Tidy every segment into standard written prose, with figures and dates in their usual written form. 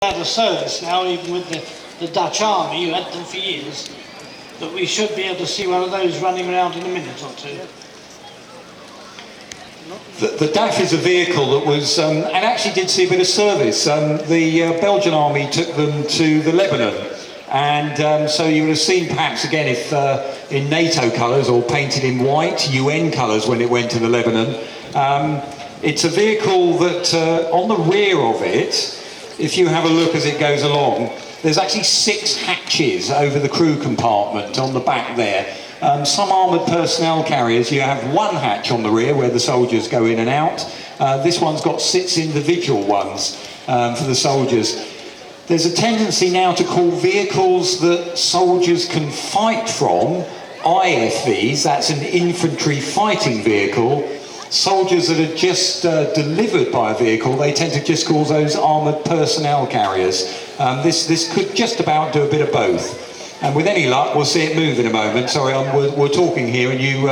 Out of service now, even with the Dutch Army, who had them for years, but we should be able to see one of those running around in a minute or two. The DAF is a vehicle that was, and actually did see a bit of service. The Belgian army took them to the Lebanon, and so you would have seen perhaps again if in NATO colours or painted in white, UN colours when it went to the Lebanon. It's a vehicle that on the rear of it, if you have a look as it goes along, there's actually 6 hatches over the crew compartment on the back there. Some armoured personnel carriers, you have 1 hatch on the rear where the soldiers go in and out. This one's got 6 individual ones for the soldiers. There's a tendency now to call vehicles that soldiers can fight from IFVs, that's an infantry fighting vehicle. Soldiers that are just delivered by a vehicle, they tend to just call those armoured personnel carriers. This could just about do a bit of both. And with any luck, we'll see it move in a moment. Sorry, we're talking here, and you,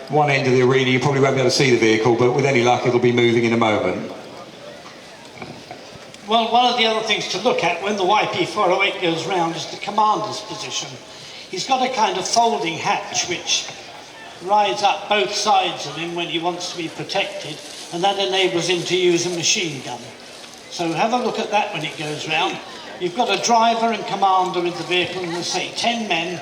one end of the arena, you probably won't be able to see the vehicle, but with any luck, it'll be moving in a moment. Well, one of the other things to look at when the YP-408 goes round is the commander's position. He's got a kind of folding hatch which rides up both sides of him when he wants to be protected, and that enables him to use a machine gun. So have a look at that when it goes round. You've got a driver and commander in the vehicle, and say 10 men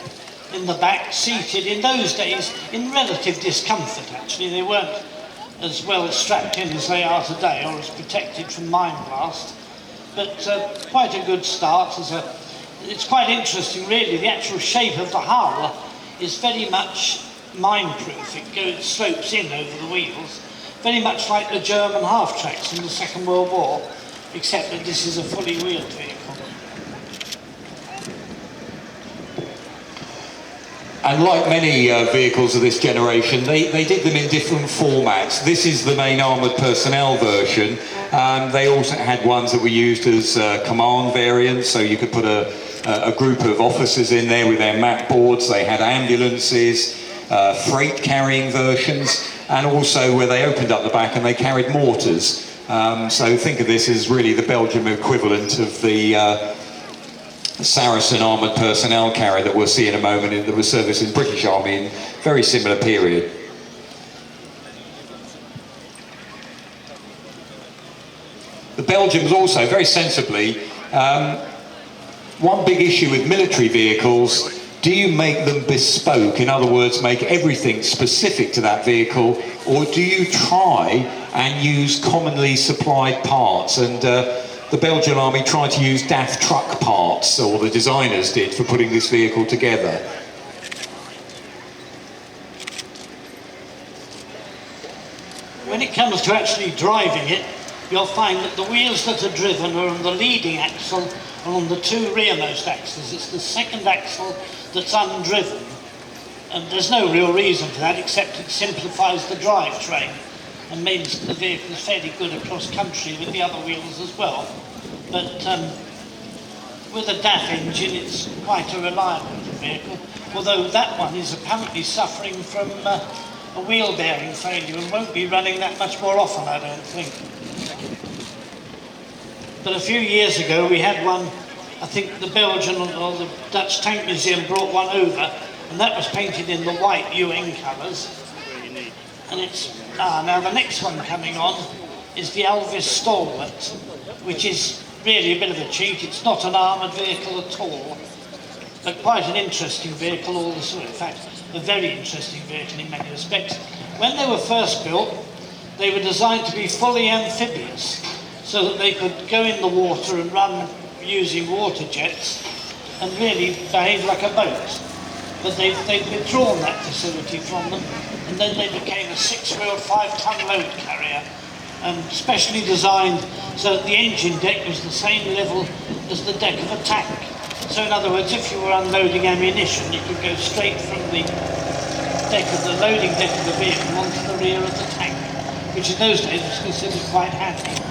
in the back, seated in those days in relative discomfort actually. They weren't as well strapped in as they are today, or as protected from mine blast, but quite a good start. It's quite interesting really. The actual shape of the hull is very much mine-proof. It slopes in over the wheels, very much like the German half-tracks in the Second World War, except that this is a fully wheeled vehicle. And like many vehicles of this generation, they did them in different formats. This is the main armoured personnel version. They also had ones that were used as command variants, so you could put a group of officers in there with their map boards. They had ambulances, freight carrying versions, and also where they opened up the back and they carried mortars. So think of this as really the Belgium equivalent of the Saracen armoured personnel carrier that we'll see in a moment that was serviced in the British Army in a very similar period. The Belgians also, very sensibly, one big issue with military vehicles, do you make them bespoke? In other words, make everything specific to that vehicle, or do you try and use commonly supplied parts? And the Belgian Army tried to use DAF truck parts, or the designers did, for putting this vehicle together. When it comes to actually driving it, you'll find that the wheels that are driven are on the leading axle and on the 2 rearmost axles. It's the second axle that's undriven, and there's no real reason for that except it simplifies the drivetrain and means that the vehicle is fairly good across country with the other wheels as well. But with a DAF engine, it's quite a reliable vehicle, although that one is apparently suffering from a wheel bearing failure and won't be running that much more often, I don't think. But a few years ago we had one, I think the Belgian or the Dutch Tank Museum brought one over, and that was painted in the white UN colours. And it's, now the next one coming on is the Elvis Stalwart, which is really a bit of a cheat. It's not an armoured vehicle at all, but quite an interesting vehicle all the same. In fact, a very interesting vehicle in many respects. When they were first built, they were designed to be fully amphibious, so that they could go in the water and run using water jets and really behave like a boat. But they've withdrawn that facility from them, and then they became a 6-wheeled 5-ton load carrier, and specially designed so that the engine deck was the same level as the deck of a tank. So in other words, if you were unloading ammunition, you could go straight from the loading deck of the vehicle onto the rear of the tank, which in those days was considered quite handy.